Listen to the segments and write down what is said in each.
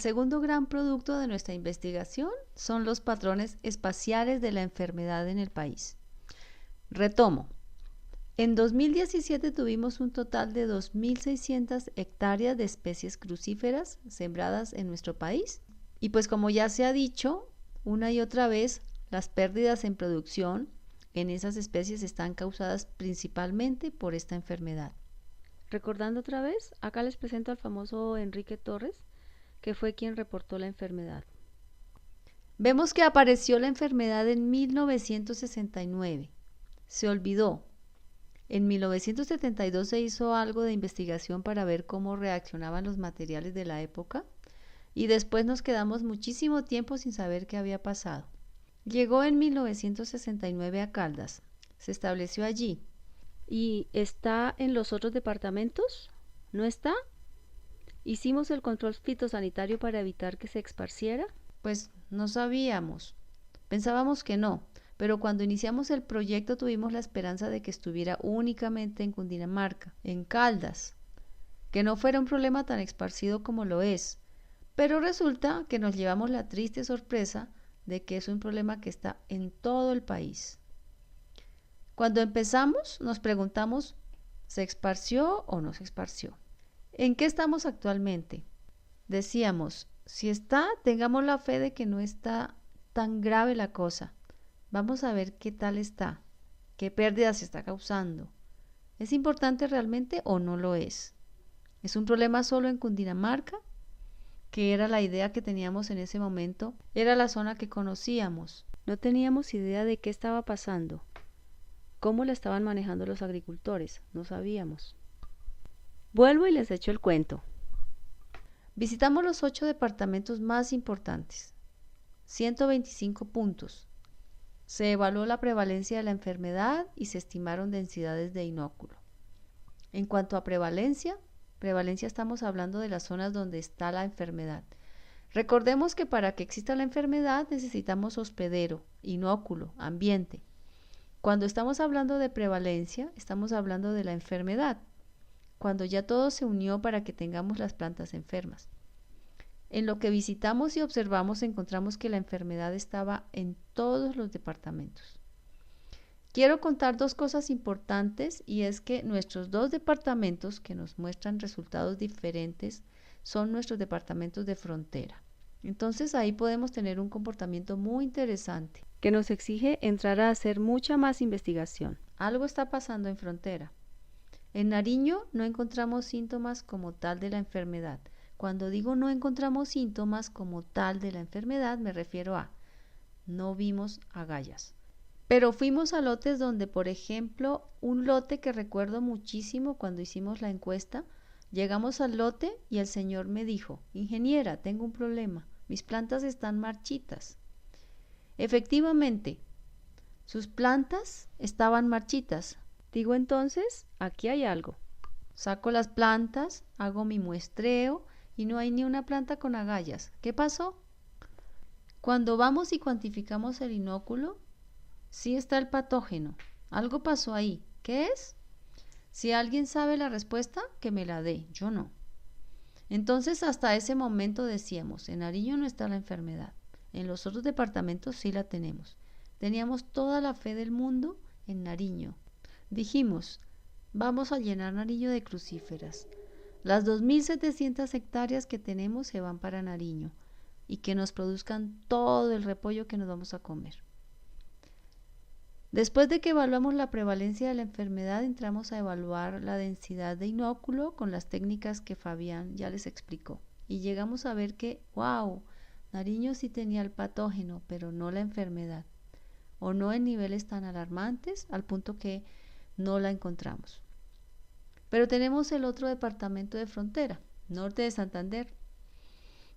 segundo gran producto de nuestra investigación son los patrones espaciales de la enfermedad en el país. Retomo. En 2017 tuvimos un total de 2.600 hectáreas de especies crucíferas sembradas en nuestro país. Y pues como ya se ha dicho una y otra vez, las pérdidas en producción en esas especies están causadas principalmente por esta enfermedad. Recordando otra vez, acá les presento al famoso Enrique Torres, que fue quien reportó la enfermedad. Vemos que apareció la enfermedad en 1969. Se olvidó. En 1972 se hizo algo de investigación para ver cómo reaccionaban los materiales de la época y después nos quedamos muchísimo tiempo sin saber qué había pasado. Llegó en 1969 a Caldas, se estableció allí. ¿Y está en los otros departamentos? ¿No está? ¿Hicimos el control fitosanitario para evitar que se esparciera? Pues no sabíamos. Pensábamos que no. Pero cuando iniciamos el proyecto tuvimos la esperanza de que estuviera únicamente en Cundinamarca, en Caldas, que no fuera un problema tan esparcido como lo es. Pero resulta que nos llevamos la triste sorpresa de que es un problema que está en todo el país. Cuando empezamos nos preguntamos, ¿se esparció o no se esparció? ¿En qué estamos actualmente? Decíamos, si está, tengamos la fe de que no está tan grave la cosa. Vamos a ver qué tal está, qué pérdidas se está causando. ¿Es importante realmente o no lo es? ¿Es un problema solo en Cundinamarca? Que era la idea que teníamos en ese momento, era la zona que conocíamos. No teníamos idea de qué estaba pasando, cómo la estaban manejando los agricultores, no sabíamos. Vuelvo y les echo el cuento. Visitamos los 8 departamentos más importantes, 125 puntos. Se evaluó la prevalencia de la enfermedad y se estimaron densidades de inóculo. En cuanto a prevalencia estamos hablando de las zonas donde está la enfermedad. Recordemos que para que exista la enfermedad necesitamos hospedero, inóculo, ambiente. Cuando estamos hablando de prevalencia, estamos hablando de la enfermedad, cuando ya todo se unió para que tengamos las plantas enfermas. En lo que visitamos y observamos encontramos que la enfermedad estaba en todos los departamentos. Quiero contar 2 cosas importantes y es que nuestros 2 departamentos que nos muestran resultados diferentes son nuestros departamentos de frontera. Entonces ahí podemos tener un comportamiento muy interesante que nos exige entrar a hacer mucha más investigación. Algo está pasando en frontera. En Nariño no encontramos síntomas como tal de la enfermedad. Cuando digo no encontramos síntomas como tal de la enfermedad, me refiero a no vimos agallas. Pero fuimos a lotes donde, por ejemplo, un lote que recuerdo muchísimo cuando hicimos la encuesta, llegamos al lote y el señor me dijo, ingeniera, tengo un problema, mis plantas están marchitas. Efectivamente, sus plantas estaban marchitas. Digo entonces, aquí hay algo. Saco las plantas, hago mi muestreo y no hay ni una planta con agallas. ¿Qué pasó? Cuando vamos y cuantificamos el inóculo, sí está el patógeno. Algo pasó ahí. ¿Qué es? Si alguien sabe la respuesta, que me la dé. Yo no. Entonces, hasta ese momento decíamos, en Nariño no está la enfermedad. En los otros departamentos sí la tenemos. Teníamos toda la fe del mundo en Nariño. Dijimos, vamos a llenar Nariño de crucíferas. Las 2.700 hectáreas que tenemos se van para Nariño y que nos produzcan todo el repollo que nos vamos a comer. Después de que evaluamos la prevalencia de la enfermedad, entramos a evaluar la densidad de inóculo con las técnicas que Fabián ya les explicó. Y llegamos a ver que, wow, Nariño sí tenía el patógeno, pero no la enfermedad. O no en niveles tan alarmantes, al punto que no la encontramos. Pero tenemos el otro departamento de frontera, norte de Santander,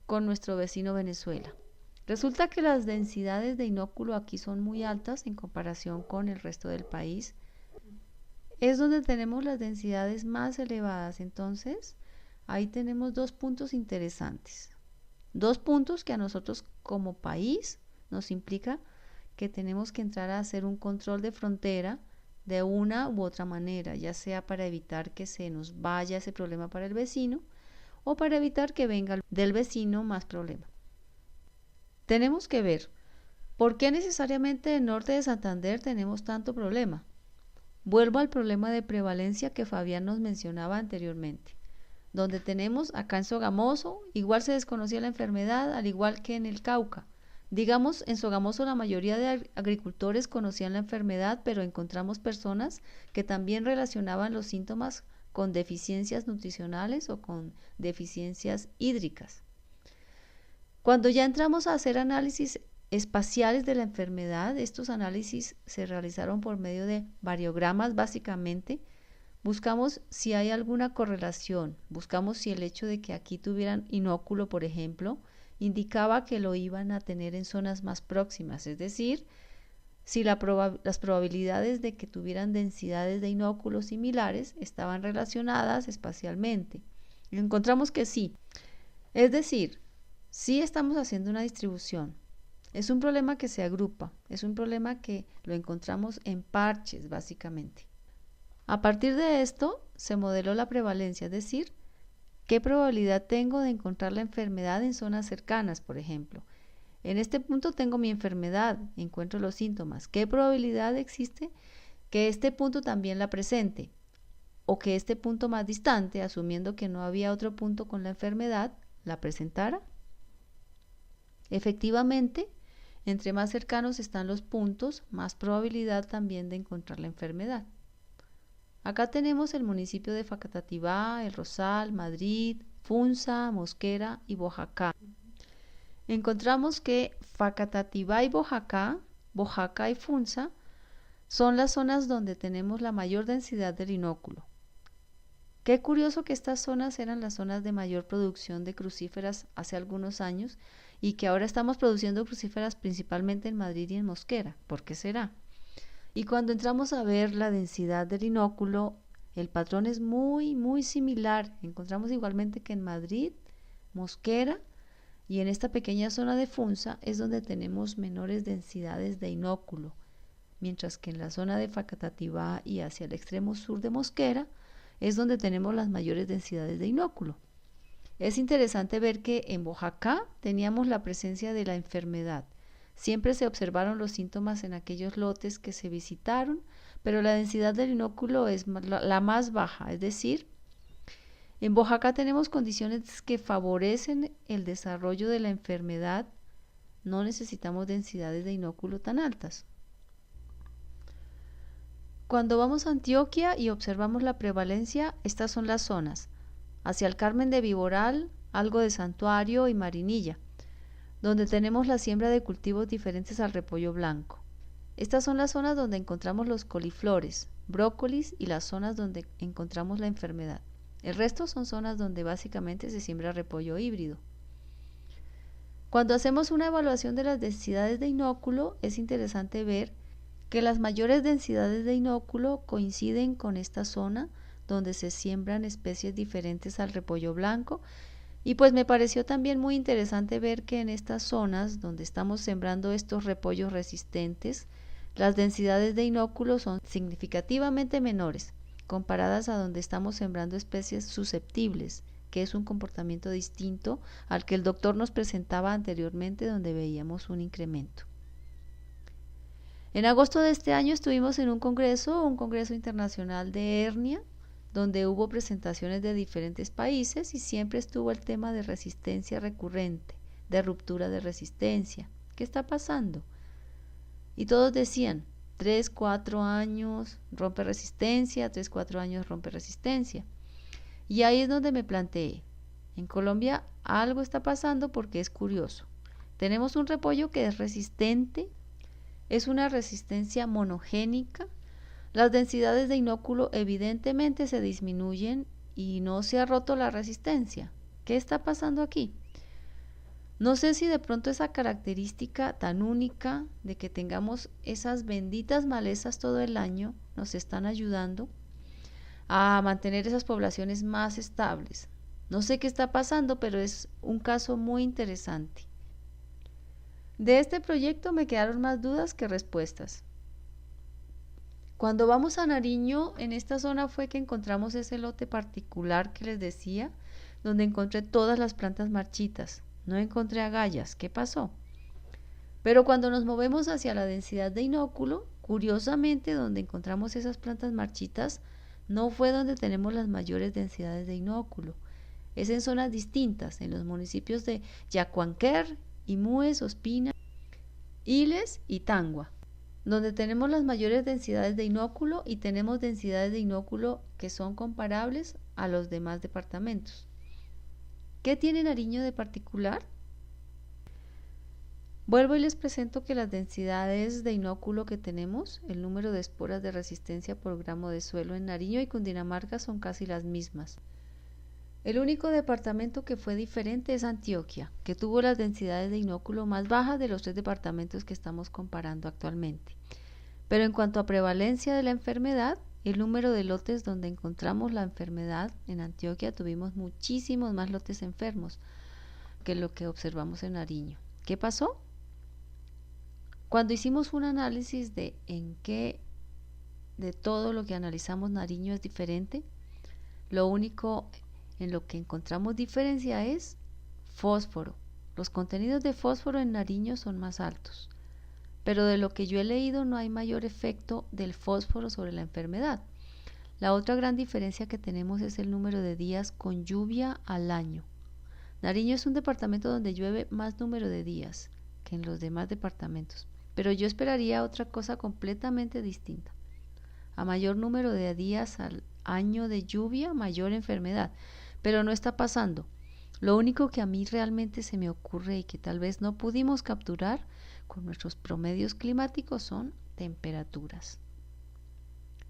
con nuestro vecino Venezuela. Resulta que las densidades de inóculo aquí son muy altas en comparación con el resto del país. Es donde tenemos las densidades más elevadas. Entonces, ahí tenemos 2 puntos interesantes. 2 puntos que a nosotros como país nos implica que tenemos que entrar a hacer un control de frontera de una u otra manera, ya sea para evitar que se nos vaya ese problema para el vecino o para evitar que venga del vecino más problema. Tenemos que ver por qué necesariamente en el norte de Santander tenemos tanto problema. Vuelvo al problema de prevalencia que Fabián nos mencionaba anteriormente, donde tenemos acá en Sogamoso, igual se desconocía la enfermedad, al igual que en el Cauca. Digamos, en Sogamoso la mayoría de agricultores conocían la enfermedad, pero encontramos personas que también relacionaban los síntomas con deficiencias nutricionales o con deficiencias hídricas. Cuando ya entramos a hacer análisis espaciales de la enfermedad, estos análisis se realizaron por medio de variogramas básicamente. Buscamos si hay alguna correlación, buscamos si el hecho de que aquí tuvieran inóculo, por ejemplo, indicaba que lo iban a tener en zonas más próximas, es decir, si las probabilidades de que tuvieran densidades de inóculos similares estaban relacionadas espacialmente. Y encontramos que sí, es decir, sí estamos haciendo una distribución. Es un problema que se agrupa, es un problema que lo encontramos en parches básicamente. A partir de esto se modeló la prevalencia, es decir, ¿qué probabilidad tengo de encontrar la enfermedad en zonas cercanas, por ejemplo? En este punto tengo mi enfermedad, encuentro los síntomas. ¿Qué probabilidad existe que este punto también la presente? O que este punto más distante, asumiendo que no había otro punto con la enfermedad, la presentara. Efectivamente, entre más cercanos están los puntos, más probabilidad también de encontrar la enfermedad. Acá tenemos el municipio de Facatativá, El Rosal, Madrid, Funza, Mosquera y Boyacá. Encontramos que Facatativá y Boyacá y Funza son las zonas donde tenemos la mayor densidad del inóculo. Qué curioso que estas zonas eran las zonas de mayor producción de crucíferas hace algunos años y que ahora estamos produciendo crucíferas principalmente en Madrid y en Mosquera. ¿Por qué será? Y cuando entramos a ver la densidad del inóculo, el patrón es muy similar. Encontramos igualmente que en Madrid, Mosquera y en esta pequeña zona de Funza es donde tenemos menores densidades de inóculo, mientras que en la zona de Facatativá y hacia el extremo sur de Mosquera es donde tenemos las mayores densidades de inóculo. Es interesante ver que en Boyacá teníamos la presencia de la enfermedad. Siempre se observaron los síntomas en aquellos lotes que se visitaron, pero la densidad del inóculo es la más baja, es decir, en Boyacá tenemos condiciones que favorecen el desarrollo de la enfermedad, no necesitamos densidades de inóculo tan altas. Cuando vamos a Antioquia y observamos la prevalencia, estas son las zonas, hacia el Carmen de Viboral, algo de Santuario y Marinilla, donde tenemos la siembra de cultivos diferentes al repollo blanco. Estas son las zonas donde encontramos los coliflores, brócolis y las zonas donde encontramos la enfermedad. El resto son zonas donde básicamente se siembra repollo híbrido. Cuando hacemos una evaluación de las densidades de inóculo, es interesante ver que las mayores densidades de inóculo coinciden con esta zona donde se siembran especies diferentes al repollo blanco. Y pues me pareció también muy interesante ver que en estas zonas donde estamos sembrando estos repollos resistentes, las densidades de inóculos son significativamente menores comparadas a donde estamos sembrando especies susceptibles, que es un comportamiento distinto al que el doctor nos presentaba anteriormente, donde veíamos un incremento. En agosto de este año estuvimos en un congreso internacional de hernia, donde hubo presentaciones de diferentes países y siempre estuvo el tema de resistencia recurrente, de ruptura de resistencia. ¿Qué está pasando? Y todos decían, 3, 4 años rompe resistencia, 3, 4 años rompe resistencia. Y ahí es donde me planteé, en Colombia algo está pasando porque es curioso. Tenemos un repollo que es resistente, es una resistencia monogénica. Las densidades de inóculo evidentemente se disminuyen y no se ha roto la resistencia. ¿Qué está pasando aquí? No sé si de pronto esa característica tan única de que tengamos esas benditas malezas todo el año nos están ayudando a mantener esas poblaciones más estables. No sé qué está pasando, pero es un caso muy interesante. De este proyecto me quedaron más dudas que respuestas. Cuando vamos a Nariño, en esta zona fue que encontramos ese lote particular que les decía, donde encontré todas las plantas marchitas. No encontré agallas. ¿Qué pasó? Pero cuando nos movemos hacia la densidad de inóculo, curiosamente donde encontramos esas plantas marchitas, no fue donde tenemos las mayores densidades de inóculo. Es en zonas distintas, en los municipios de Yacuanquer, Imúes, Ospina, Iles y Tangua, donde tenemos las mayores densidades de inóculo y tenemos densidades de inóculo que son comparables a los demás departamentos. ¿Qué tiene Nariño de particular? Vuelvo y les presento que las densidades de inóculo que tenemos, el número de esporas de resistencia por gramo de suelo en Nariño y Cundinamarca son casi las mismas. El único departamento que fue diferente es Antioquia, que tuvo las densidades de inóculo más bajas de los 3 departamentos que estamos comparando actualmente. Pero en cuanto a prevalencia de la enfermedad, el número de lotes donde encontramos la enfermedad en Antioquia tuvimos muchísimos más lotes enfermos que lo que observamos en Nariño. ¿Qué pasó? Cuando hicimos un análisis de en qué de todo lo que analizamos Nariño es diferente, lo único en lo que encontramos diferencia es fósforo. Los contenidos de fósforo en Nariño son más altos, pero de lo que yo he leído no hay mayor efecto del fósforo sobre la enfermedad. La otra gran diferencia que tenemos es el número de días con lluvia al año. Nariño es un departamento donde llueve más número de días que en los demás departamentos, pero yo esperaría otra cosa completamente distinta. A mayor número de días al año de lluvia, mayor enfermedad, pero no está pasando. Lo único que a mí realmente se me ocurre y que tal vez no pudimos capturar con nuestros promedios climáticos son temperaturas.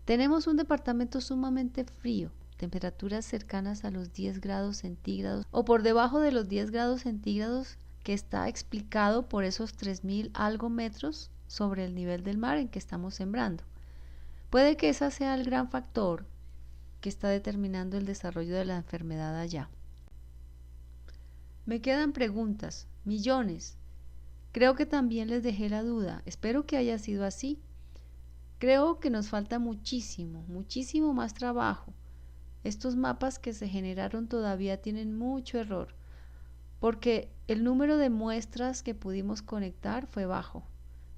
Tenemos un departamento sumamente frío, temperaturas cercanas a los 10 grados centígrados o por debajo de los 10 grados centígrados, que está explicado por esos 3000 algo metros sobre el nivel del mar en que estamos sembrando. Puede que ese sea el gran factor que está determinando el desarrollo de la enfermedad allá. Me quedan preguntas, millones. Creo que también les dejé la duda. Espero que haya sido así. Creo que nos falta muchísimo, muchísimo más trabajo. Estos mapas que se generaron todavía tienen mucho error, porque el número de muestras que pudimos conectar fue bajo.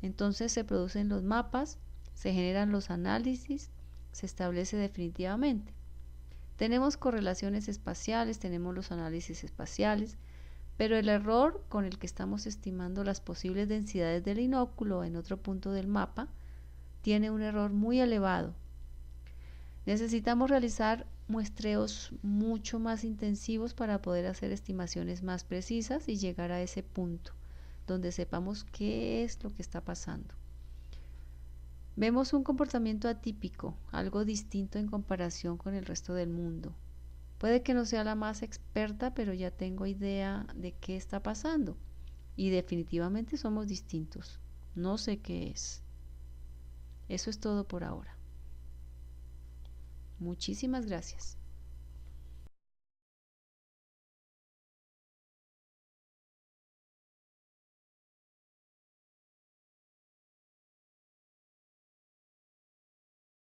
Entonces se producen los mapas, se generan los análisis, se establece definitivamente. Tenemos correlaciones espaciales, tenemos los análisis espaciales, pero el error con el que estamos estimando las posibles densidades del inóculo en otro punto del mapa tiene un error muy elevado. Necesitamos realizar muestreos mucho más intensivos para poder hacer estimaciones más precisas y llegar a ese punto donde sepamos qué es lo que está pasando. Vemos un comportamiento atípico, algo distinto en comparación con el resto del mundo. Puede que no sea la más experta, pero ya tengo idea de qué está pasando. Y definitivamente somos distintos. No sé qué es. Eso es todo por ahora. Muchísimas gracias.